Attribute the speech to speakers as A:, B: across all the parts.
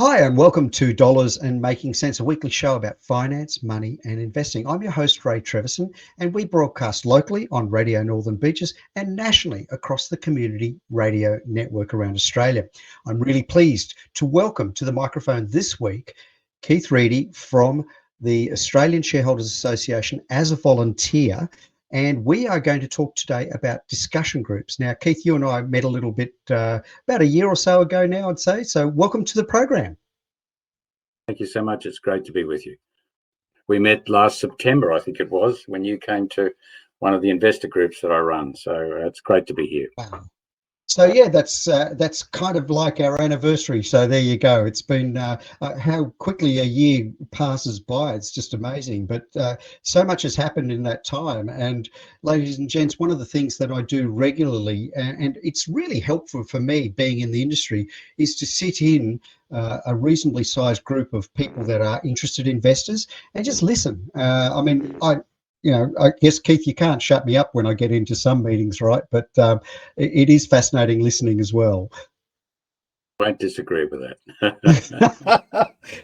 A: Hi, and welcome to Dollars and Making Sense, a weekly show about finance, money, and investing. I'm your host, Ray Treverson, and we broadcast locally on Radio Northern Beaches and nationally across the community radio network around Australia. I'm really pleased to welcome to the microphone this week Keith Reedy from the Australian Shareholders Association as a volunteer. And we are going to talk today about discussion groups. Now, Keith, you and I met a little bit about a year or so ago now, I'd say. So welcome to the program.
B: Thank you so much. It's great to be with you. We met last September, I think it was, when you came to one of the investor groups that I run. So it's great to be here.
A: Wow. So yeah, that's kind of like our anniversary. So there you go. It's been how quickly a year passes by. It's just amazing. But so much has happened in that time. And ladies and gents, one of the things that I do regularly, and it's really helpful for me being in the industry, is to sit in a reasonably sized group of people that are interested investors and just listen. I guess, Keith, you can't shut me up when I get into some meetings, right? But it is fascinating listening as well.
B: I won't disagree with that.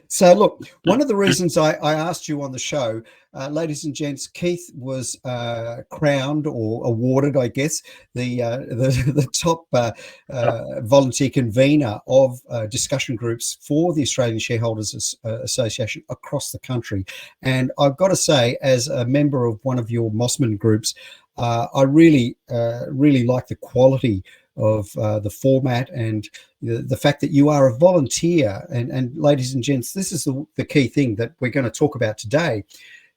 A: So, look, one of the reasons I asked you on the show, ladies and gents, Keith was crowned or awarded, I guess, the top volunteer convener of discussion groups for the Australian Shareholders Association across the country. And I've got to say, as a member of one of your Mossman groups, I really like the quality of the format and the fact that you are a volunteer. And ladies and gents, this is the key thing that we're going to talk about today.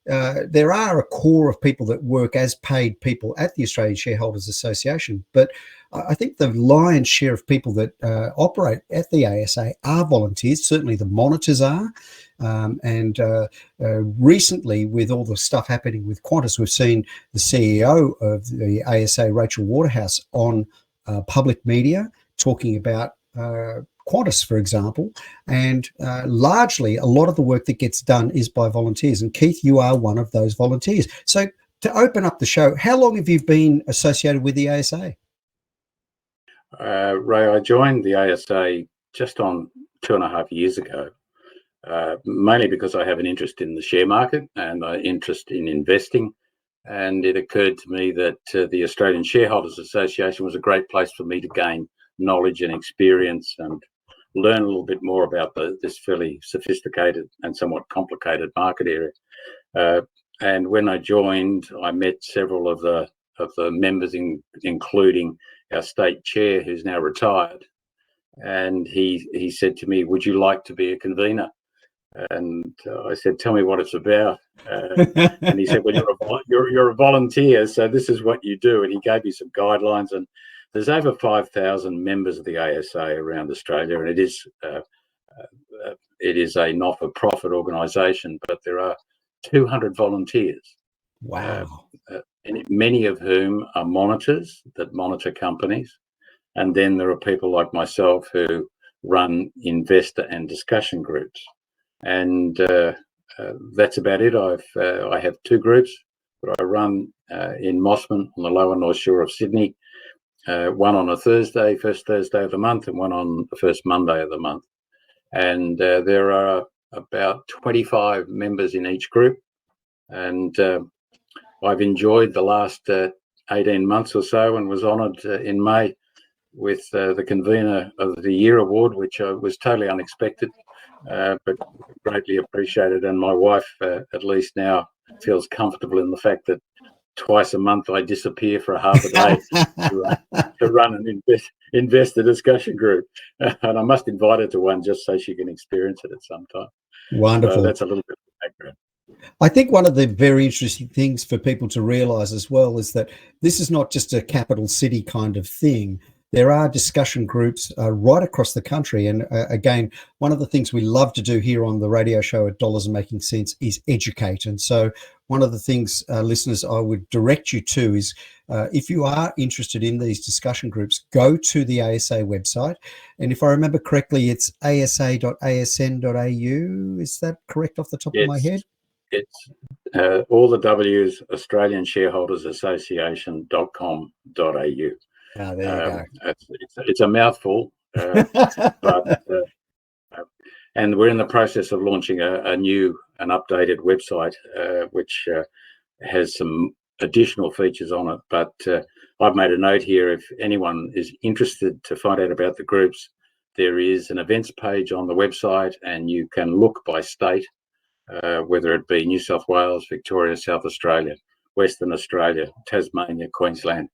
A: There are a core of people that work as paid people at the Australian Shareholders Association, but I think the lion's share of people that operate at the ASA are volunteers. Certainly the monitors are. Recently, with all the stuff happening with Qantas, we've seen the CEO of the ASA, Rachel Waterhouse, on public media talking about Qantas, for example, and largely a lot of the work that gets done is by volunteers. And Keith, you are one of those volunteers. So to open up the show, how long have you been associated with the ASA?
B: Ray, I joined the ASA just on 2.5 years ago, mainly because I have an interest in the share market and an interest in investing. And it occurred to me that the Australian Shareholders Association was a great place for me to gain knowledge and experience and learn a little bit more about this fairly sophisticated and somewhat complicated market area. And when I joined, I met several of the members, including our state chair, who's now retired. And he said to me, "Would you like to be a convener?" And I said, "Tell me what it's about." And he said, "Well, you're a volunteer, so this is what you do." And he gave me some guidelines. And there's over 5,000 members of the ASA around Australia, and it is a not-for-profit organisation, but there are 200 volunteers.
A: Wow!
B: And many of whom are monitors that monitor companies, and then there are people like myself who run investor and discussion groups. And that's about it. I have two groups that I run in Mossman on the lower North Shore of Sydney, one on a Thursday, first Thursday of the month, and one on the first Monday of the month. And there are about 25 members in each group. And I've enjoyed the last 18 months or so and was honoured in May with the Convener of the Year award, which was totally unexpected. But greatly appreciated, and my wife at least now feels comfortable in the fact that twice a month I disappear for a half a day to run an investor discussion group, and I must invite her to one just so she can experience it at some time.
A: Wonderful.
B: So that's a little bit of background.
A: I think one of the very interesting things for people to realise as well is that this is not just a capital city kind of thing. There are discussion groups right across the country. And again, one of the things we love to do here on the radio show at Dollars and Making Sense is educate. And so one of the things, listeners, I would direct you to is if you are interested in these discussion groups, go to the ASA website. And if I remember correctly, it's asa.asn.au. Is that correct off the top of my head?
B: It's all the W's, Australian Shareholders Association.com.au.
A: Oh, there you go.
B: It's a mouthful, but And we're in the process of launching a new and updated website, which has some additional features on it. But I've made a note here, if anyone is interested to find out about the groups, there is an events page on the website, and you can look by state, whether it be New South Wales, Victoria, South Australia, Western Australia, Tasmania, Queensland,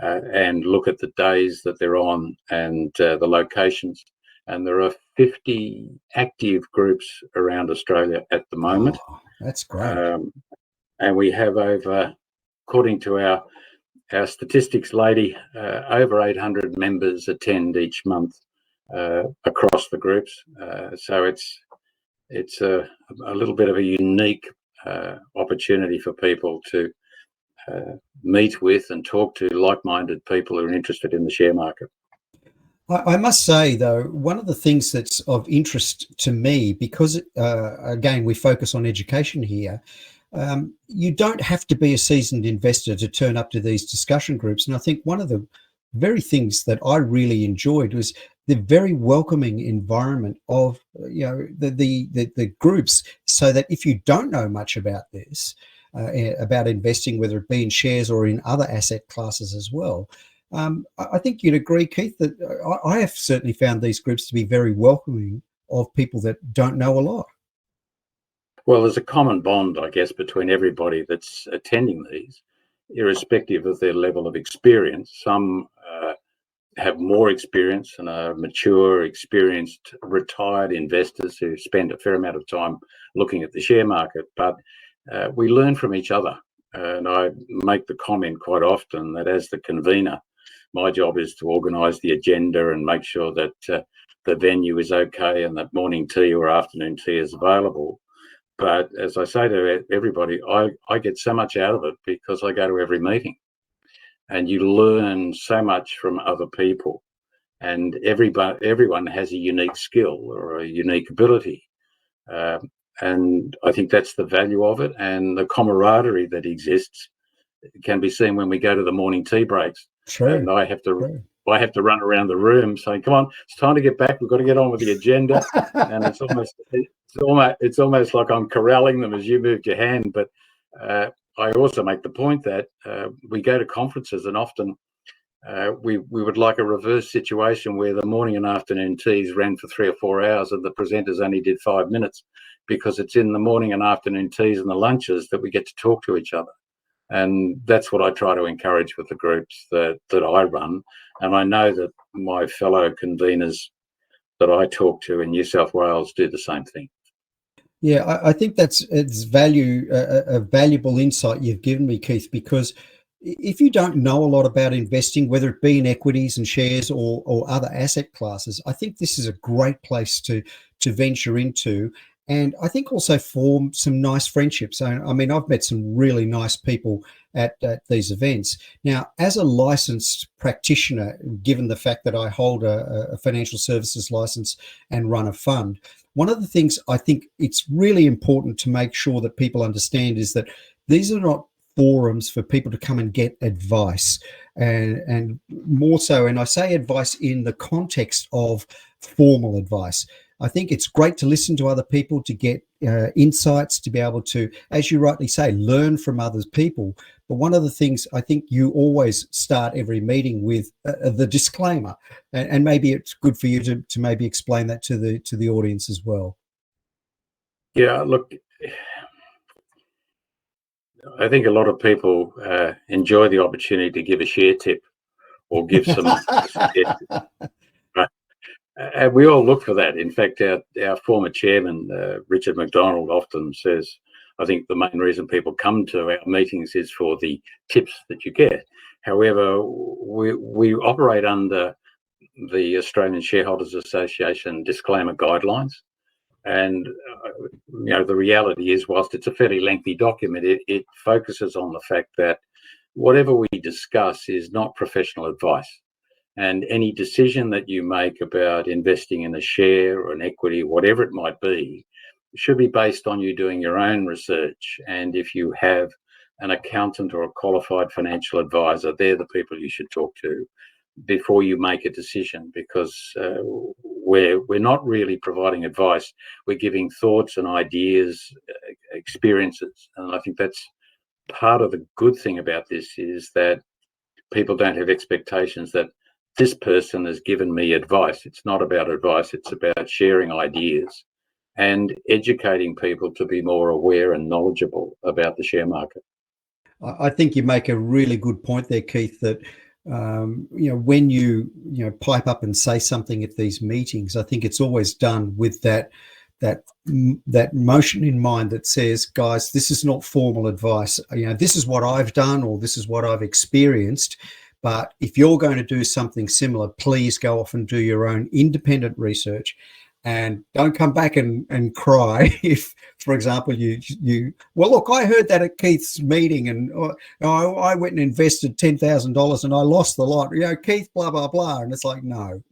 B: and look at the days that they're on and the locations. And there are 50 active groups around Australia at the moment.
A: Oh, that's great.
B: And we have over, according to our statistics lady, over 800 members attend each month across the groups. So it's a little bit of a unique opportunity for people to meet with and talk to like-minded people who are interested in the share market.
A: I must say, though, one of the things that's of interest to me, because, again, we focus on education here, you don't have to be a seasoned investor to turn up to these discussion groups. And I think one of the very things that I really enjoyed was the very welcoming environment of, the groups, so that if you don't know much about this, about investing, whether it be in shares or in other asset classes as well, I think you'd agree, Keith, that I have certainly found these groups to be very welcoming of people that don't know a lot.
B: Well, there's a common bond, I guess, between everybody that's attending these, irrespective of their level of experience. Some have more experience and are mature, experienced, retired investors who spend a fair amount of time looking at the share market. But we learn from each other. And I make the comment quite often that as the convener, my job is to organise the agenda and make sure that the venue is okay and that morning tea or afternoon tea is available. But as I say to everybody, I get so much out of it because I go to every meeting, and you learn so much from other people, and everyone has a unique skill or a unique ability. And I think that's the value of it, and the camaraderie that exists can be seen when we go to the morning tea breaks.
A: True.
B: And I have to run around the room saying, "Come on, it's time to get back. We've got to get on with the agenda." And it's almost like I'm corralling them as you moved your hand. But I also make the point that we go to conferences, and often we would like a reverse situation where the morning and afternoon teas ran for 3 or 4 hours and the presenters only did 5 minutes, because it's in the morning and afternoon teas and the lunches that we get to talk to each other. And that's what I try to encourage with the groups that I run. And I know that my fellow conveners that I talk to in New South Wales do the same thing.
A: Yeah, I think it's a valuable insight you've given me, Keith, because if you don't know a lot about investing, whether it be in equities and shares or other asset classes, I think this is a great place to venture into. And I think also form some nice friendships. I mean, I've met some really nice people at these events. Now, as a licensed practitioner, given the fact that I hold a financial services license and run a fund, one of the things I think it's really important to make sure that people understand is that these are not forums for people to come and get advice, and more so, and I say advice in the context of formal advice. I think it's great to listen to other people, to get insights, to be able to, as you rightly say, learn from other people. But one of the things I think you always start every meeting with the disclaimer, and maybe it's good for you to maybe explain that to the audience as well.
B: Yeah, look, I think a lot of people enjoy the opportunity to give a share tip or give some suggestions. And we all look for that. In fact, our former chairman, Richard McDonald, often says, I think the main reason people come to our meetings is for the tips that you get. However, we operate under the Australian Shareholders Association disclaimer guidelines. And, the reality is, whilst it's a fairly lengthy document, it focuses on the fact that whatever we discuss is not professional advice. And any decision that you make about investing in a share or an equity, whatever it might be, should be based on you doing your own research. And if you have an accountant or a qualified financial advisor, they're the people you should talk to. before you make a decision, because we're not really providing advice. We're giving thoughts and ideas, experiences, and I think that's part of the good thing about this, is that people don't have expectations that this person has given me advice. It's not about advice, it's about sharing ideas and educating people to be more aware and knowledgeable about the share market.
A: I think you make a really good point there, Keith, that when you pipe up and say something at these meetings, I think it's always done with that motion in mind that says, guys, this is not formal advice. This is what I've done, or this is what I've experienced. But if you're going to do something similar, please go off and do your own independent research, and don't come back and cry if, for example, well, look, I heard that at Keith's meeting, and I went and invested $10,000 and I lost the lot. Keith, blah blah blah, and it's like, no.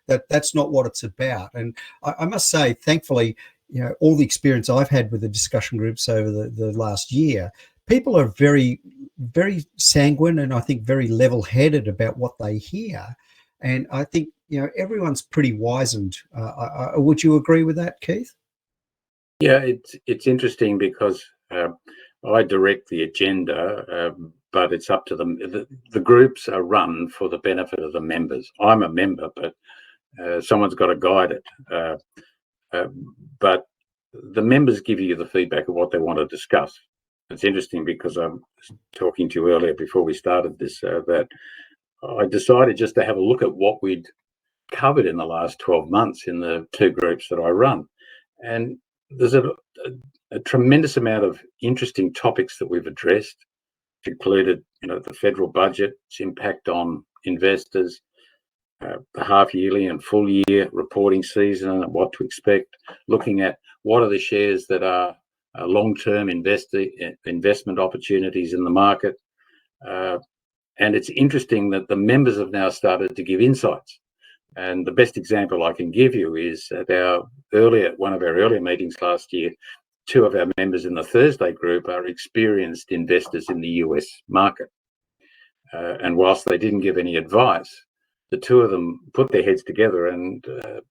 A: That's not what it's about. And I must say, thankfully, all the experience I've had with the discussion groups over the last year, people are very, very sanguine, and I think very level-headed about what they hear. And I think, everyone's pretty wizened. Would you agree with that, Keith?
B: Yeah, it's interesting because I direct the agenda, but it's up to them. The groups are run for the benefit of the members. I'm a member, but someone's got to guide it. But the members give you the feedback of what they want to discuss. It's interesting because I was talking to you earlier before we started this, that I decided just to have a look at what we'd covered in the last 12 months in the two groups that I run. And there's a tremendous amount of interesting topics that we've addressed. It included, the federal budget, its impact on investors, the half-yearly and full-year reporting season and what to expect, looking at what are the shares that are long-term investment opportunities in the market. And it's interesting that the members have now started to give insights. And the best example I can give you is at one of our earlier meetings last year, two of our members in the Thursday group are experienced investors in the US market. And whilst they didn't give any advice, the two of them put their heads together and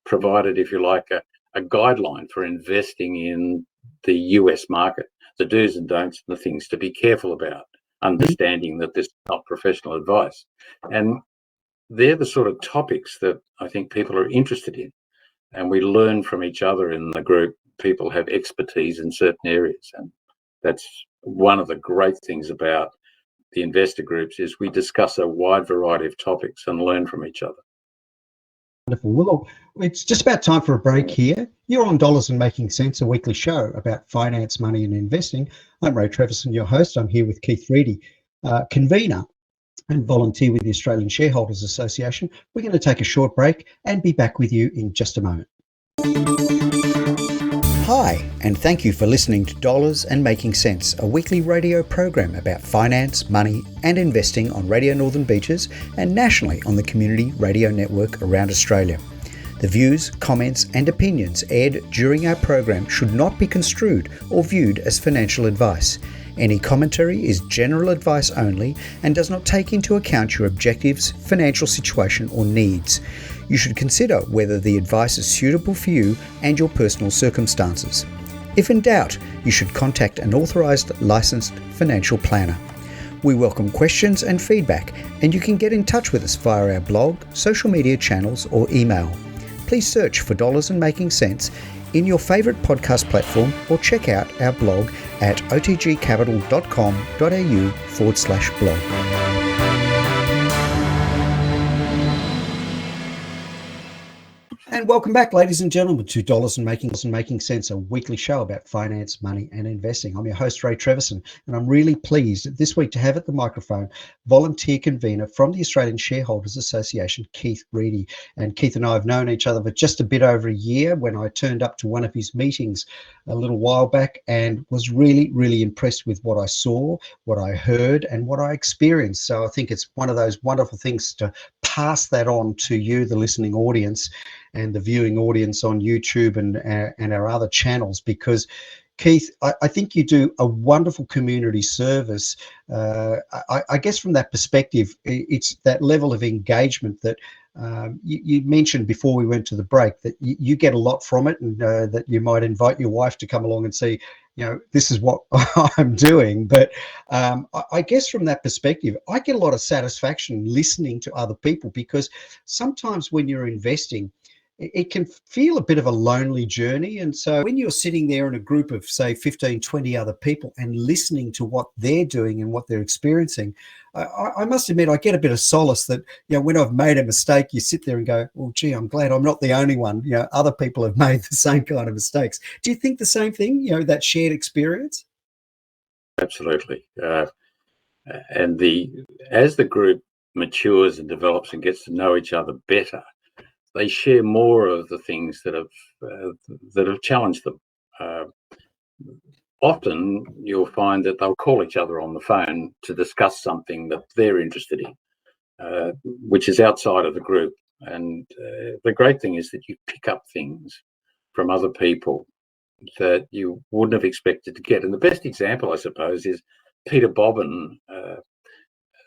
B: provided, if you like, a guideline for investing in the US market, the do's and don'ts, and the things to be careful about, understanding that this is not professional advice. And they're the sort of topics that I think people are interested in. And we learn from each other in the group. People have expertise in certain areas. And that's one of the great things about the investor groups, is we discuss a wide variety of topics and learn from each other.
A: Wonderful. Well, look, it's just about time for a break here. You're on Dollars and Making Sense, a weekly show about finance, money and investing. I'm Ray Treverson, your host. I'm here with Keith Reedy, convener and volunteer with the Australian Shareholders Association. We're going to take a short break and be back with you in just a moment. Hi, and thank you for listening to Dollars and Making Sense, a weekly radio program about finance, money and investing on Radio Northern Beaches and nationally on the Community Radio Network around Australia. The views, comments and opinions aired during our program should not be construed or viewed as financial advice. Any commentary is general advice only and does not take into account your objectives, financial situation or needs. You should consider whether the advice is suitable for you and your personal circumstances. If in doubt, you should contact an authorised licensed financial planner. We welcome questions and feedback, and you can get in touch with us via our blog, social media channels or email. Please search for Dollars and Making Sense in your favourite podcast platform or check out our blog at otgcapital.com.au/blog. And welcome back, ladies and gentlemen, to Dollars and Making Sense, a weekly show about finance, money and investing. I'm your host, Ray Treverson, and I'm really pleased this week to have at the microphone volunteer convener from the Australian Shareholders Association, Keith Reedy. And Keith and I have known each other for just a bit over a year when I turned up to one of his meetings a little while back and was really, really impressed with what I saw, what I heard and what I experienced. So I think it's one of those wonderful things to pass that on to you, the listening audience, and the viewing audience on YouTube and our other channels, because Keith, I think you do a wonderful community service. I guess from that perspective, it's that level of engagement that you mentioned before we went to the break, that you get a lot from it, and that you might invite your wife to come along and see, this is what I'm doing. But I guess from that perspective, I get a lot of satisfaction listening to other people, because sometimes when you're investing, it can feel a bit of a lonely journey. And so when you're sitting there in a group of, say, 15, 20 other people and listening to what they're doing and what they're experiencing, I must admit, I get a bit of solace that, when I've made a mistake, you sit there and go, well, gee, I'm glad I'm not the only one. Other people have made the same kind of mistakes. Do you think the same thing, that shared experience?
B: Absolutely. And as the group matures and develops and gets to know each other better, they share more of the things that have challenged them. Often you'll find that they'll call each other on the phone to discuss something that they're interested in, which is outside of the group. And the great thing is that you pick up things from other people that you wouldn't have expected to get. And the best example, I suppose, is Peter Bobbin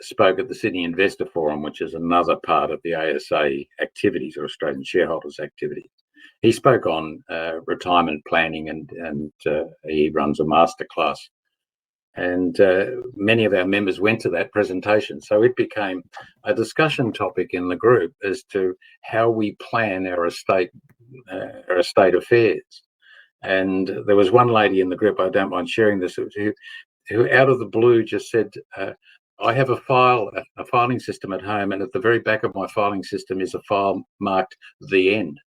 B: spoke at the Sydney Investor Forum, which is another part of the ASA activities, or Australian Shareholders activity. He spoke on retirement planning, and he runs a masterclass. And many of our members went to that presentation. So it became a discussion topic in the group as to how we plan our estate affairs. And there was one lady in the group, I don't mind sharing this, who out of the blue just said, I have a filing system at home, and at the very back of my filing system is a file marked "The End,"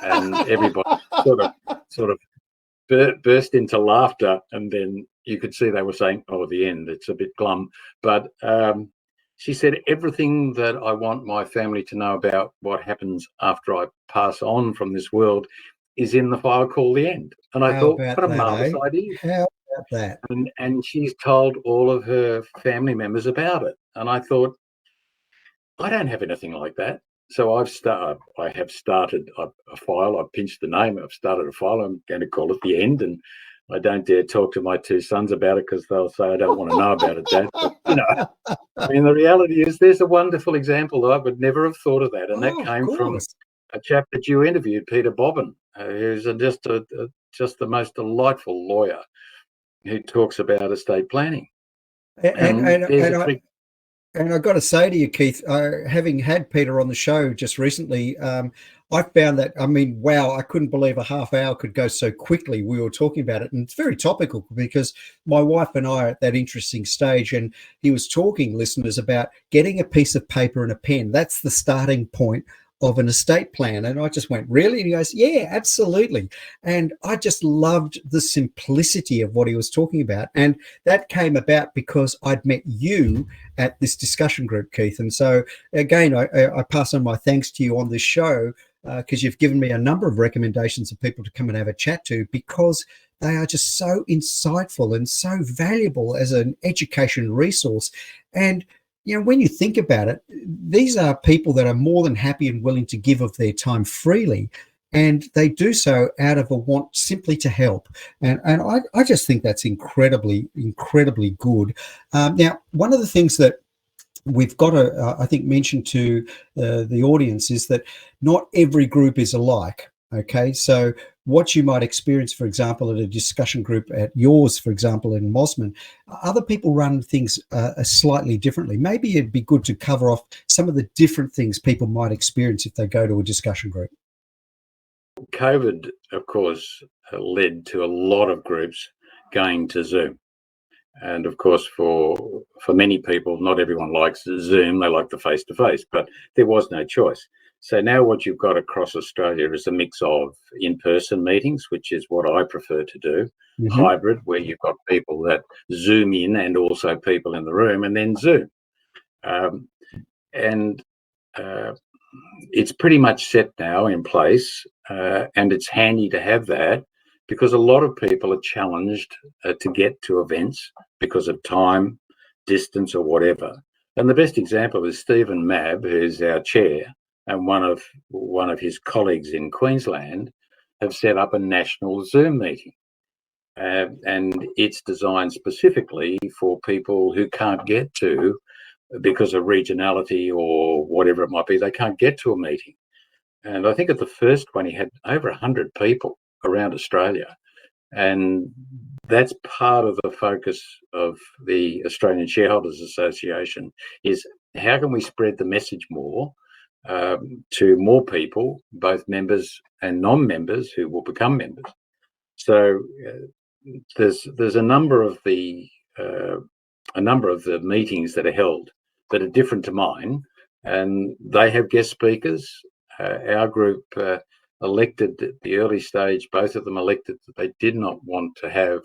B: and everybody sort of burst into laughter, and then you could see they were saying, "Oh, the end." It's a bit glum, but she said, everything that I want my family to know about what happens after I pass on from this world is in the file called "The End." And I thought, what a marvelous idea.
A: How about that?
B: And she's told all of her family members about it. And I thought, I don't have anything like that. So I have started a file. I've pinched the name. I've started a file. I'm going to call it "The End." And I don't dare talk to my two sons about it, because they'll say, I don't want to know about it, Dad. But, I mean, the reality is there's a wonderful example that I would never have thought of that. And that came from a chap that you interviewed, Peter Bobbin, who's just the most delightful lawyer who talks about estate planning.
A: And I've got to say to you, Keith, having had Peter on the show just recently, I found that, I mean, wow, I couldn't believe a half hour could go so quickly. We were talking about it, and it's very topical, because my wife and I are at that interesting stage, and he was talking, listeners, about getting a piece of paper and a pen. That's the starting point of an estate plan. And I just went, really? And he goes, yeah, absolutely. And I just loved the simplicity of what he was talking about. And that came about because I'd met you at this discussion group, Keith. And so again, I pass on my thanks to you on this show, because you've given me a number of recommendations of people to come and have a chat to, because they are just so insightful and so valuable as an education resource. And when you think about it, these are people that are more than happy and willing to give of their time freely, and they do so out of a want simply to help. And I just think that's incredibly, incredibly good. Now, one of the things that we've got to, I think, mention to the audience is that not every group is alike. Okay, so what you might experience, for example, at a discussion group at yours, for example, in Mosman, other people run things slightly differently. Maybe it'd be good to cover off some of the different things people might experience if they go to a discussion group.
B: COVID, of course, led to a lot of groups going to Zoom. And of course, for many people, not everyone likes Zoom. They like the face-to-face, but there was no choice. So now what you've got across Australia is a mix of in-person meetings, which is what I prefer to do, hybrid, where you've got people that Zoom in and also people in the room, and then Zoom. It's pretty much set now in place, and it's handy to have that, because a lot of people are challenged to get to events because of time, distance, or whatever. And the best example is Stephen Mabb, who's our chair, and one of his colleagues in Queensland have set up a national Zoom meeting. and it's designed specifically for people who can't get to, because of regionality or whatever it might be, they can't get to a meeting. And I think at the first one, he had over 100 people around Australia. And that's part of the focus of the Australian Shareholders Association, is how can we spread the message more to more people, both members and non-members who will become members. So there's a number of the meetings that are held that are different to mine, and they have guest speakers. Our group elected at the early stage, both of them elected that they did not want to have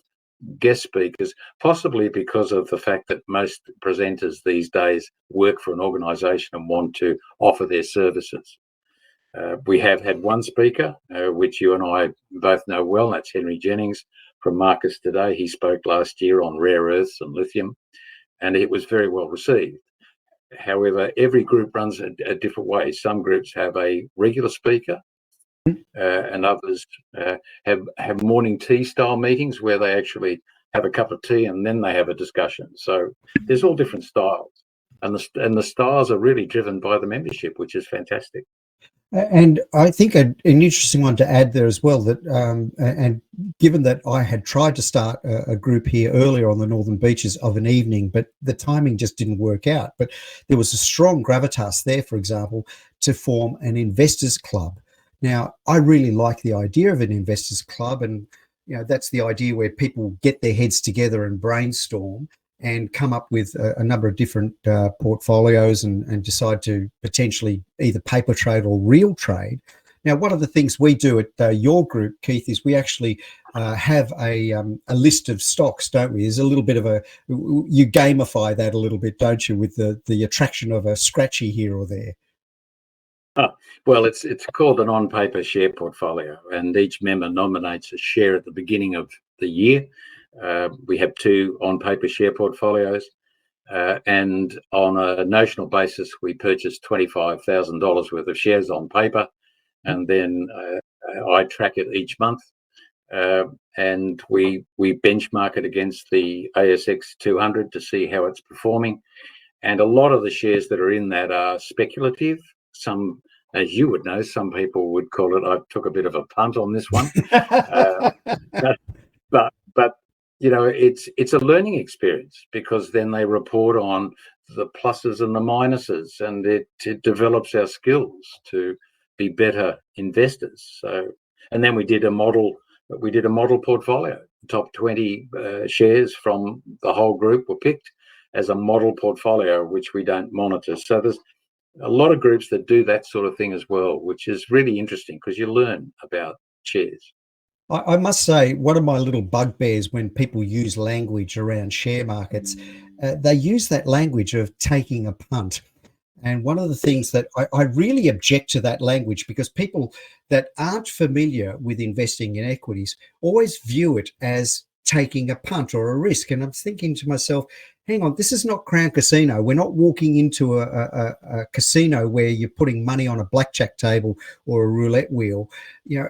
B: guest speakers, possibly because of the fact that most presenters these days work for an organisation and want to offer their services. We have had one speaker, which you and I both know well, that's Henry Jennings from Marcus Today. He spoke last year on rare earths and lithium, and it was very well received. However, every group runs a different way. Some groups have a regular speaker, and others have morning tea style meetings where they actually have a cup of tea and then they have a discussion. So there's all different styles, and the styles are really driven by the membership, which is fantastic.
A: And I think an interesting one to add there as well, that and given that I had tried to start a group here earlier on the Northern Beaches of an evening, but the timing just didn't work out. But there was a strong gravitas there, for example, to form an investors club. Now, I really like the idea of an investors club, and that's the idea where people get their heads together and brainstorm and come up with a number of different portfolios and decide to potentially either paper trade or real trade. Now, one of the things we do at your group, Keith, is we actually have a list of stocks, don't we? There's a little bit of you gamify that a little bit, don't you, with the attraction of a scratchy here or there.
B: Well, it's called an on-paper share portfolio, and each member nominates a share at the beginning of the year. We have 2 on-paper share portfolios, and on a notional basis, we purchase $25,000 worth of shares on paper, and then I track it each month, and we benchmark it against the ASX 200 to see how it's performing. And a lot of the shares that are in that are speculative. Some, as you would know, some people would call it, I took a bit of a punt on this one. But it's a learning experience, because then they report on the pluses and the minuses, and it develops our skills to be better investors. So, and then we did a model portfolio. Top 20 shares from the whole group were picked as a model portfolio, which we don't monitor. So there's a lot of groups that do that sort of thing as well, which is really interesting because you learn about shares.
A: I must say, one of my little bugbears when people use language around share markets, they use that language of taking a punt. And one of the things that I really object to that language, because people that aren't familiar with investing in equities always view it as taking a punt or a risk. And I'm thinking to myself, hang on, this is not Crown Casino. We're not walking into a casino where you're putting money on a blackjack table or a roulette wheel.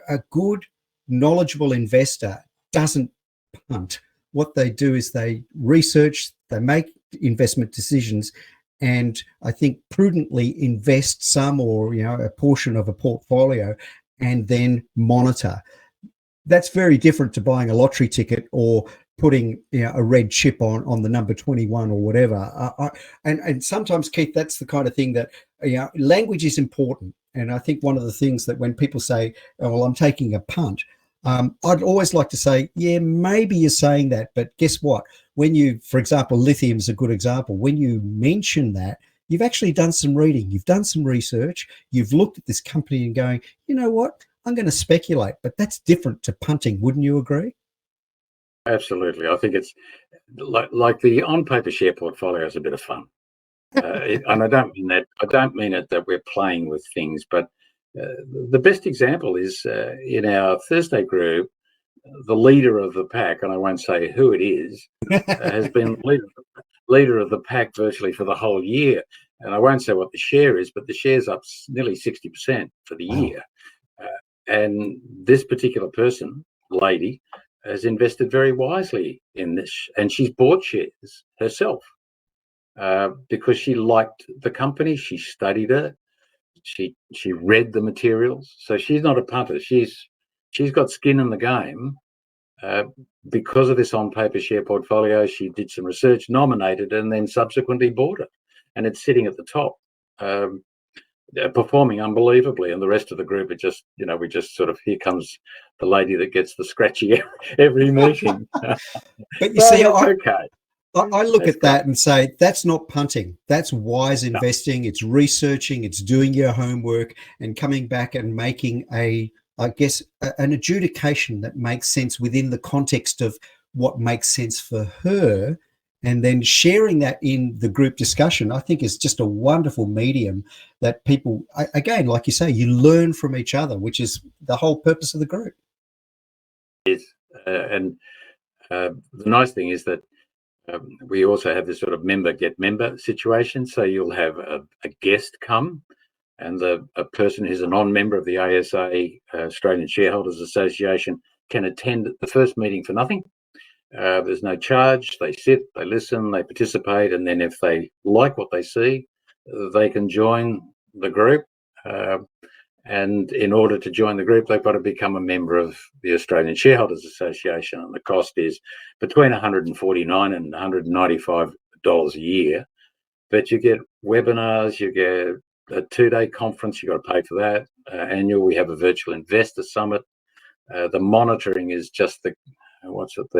A: A good, knowledgeable investor doesn't punt. What they do is they research, they make investment decisions, and I think prudently invest some or a portion of a portfolio and then monitor. That's very different to buying a lottery ticket or putting a red chip on the number 21 or whatever. And sometimes, Keith, that's the kind of thing that language is important. And I think one of the things that when people say, oh, well, I'm taking a punt, I'd always like to say, yeah, maybe you're saying that, but guess what? When you, for example, lithium is a good example. When you mention that, you've actually done some reading, you've done some research, you've looked at this company and going, you know what? I'm going to speculate, but that's different to punting. Wouldn't you agree?
B: Absolutely. I think it's like the on-paper share portfolio is a bit of fun. And I don't mean it that we're playing with things, but the best example is in our Thursday group, the leader of the pack, and I won't say who it is, has been leader of the pack virtually for the whole year. And I won't say what the share is, but the share's up nearly 60% for the year. And this particular person, lady, has invested very wisely in this, and she's bought shares herself because she liked the company, she studied it, she read the materials. So she's not a punter. She's got skin in the game. Because of this on-paper share portfolio, she did some research, nominated, and then subsequently bought it, and it's sitting at the top, performing unbelievably. And the rest of the group, it just, we just sort of, here comes the lady that gets the scratchy every meeting.
A: But you see,
B: okay.
A: I look at that and say, that's not punting. That's wise investing. It's researching, it's doing your homework and coming back and making an adjudication that makes sense within the context of what makes sense for her, and then sharing that in the group discussion. I think is just a wonderful medium that people, again, like you say, you learn from each other, which is the whole purpose of the group.
B: Yes, and the nice thing is that we also have this sort of member get member situation. So you'll have a guest come, and a person who's a non-member of the ASA, Australian Shareholders Association, can attend the first meeting for nothing. There's no charge. They sit, they listen, they participate, and then if they like what they see, they can join the group. And in order to join the group, they've got to become a member of the Australian Shareholders Association, and the cost is between $149 and $195 a year. But you get webinars, you get a 2-day conference, you've got to pay for that. Annual, we have a virtual investor summit. The monitoring is just the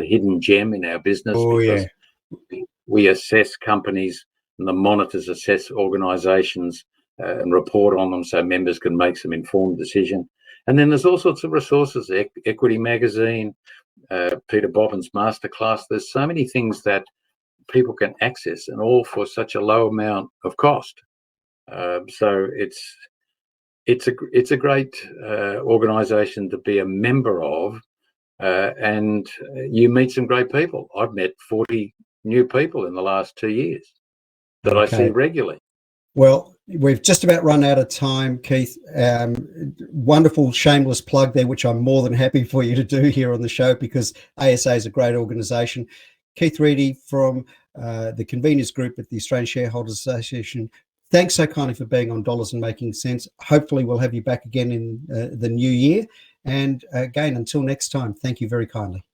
B: hidden gem in our business, because we assess companies, and the monitors assess organisations and report on them, so members can make some informed decision. And then there's all sorts of resources, Equity Magazine, Peter Bobbin's Masterclass. There's so many things that people can access, and all for such a low amount of cost. So it's a great organisation to be a member of, and you meet some great people. I've met 40 new people in the last 2 years that I see regularly.
A: Well, we've just about run out of time, Keith. Wonderful shameless plug there, which I'm more than happy for you to do here on the show, because ASA is a great organisation. Keith Reedy from the Conveners Group at the Australian Shareholders Association, thanks so kindly for being on Dollars and Making Sense. Hopefully we'll have you back again in the new year. And again, until next time, thank you very kindly.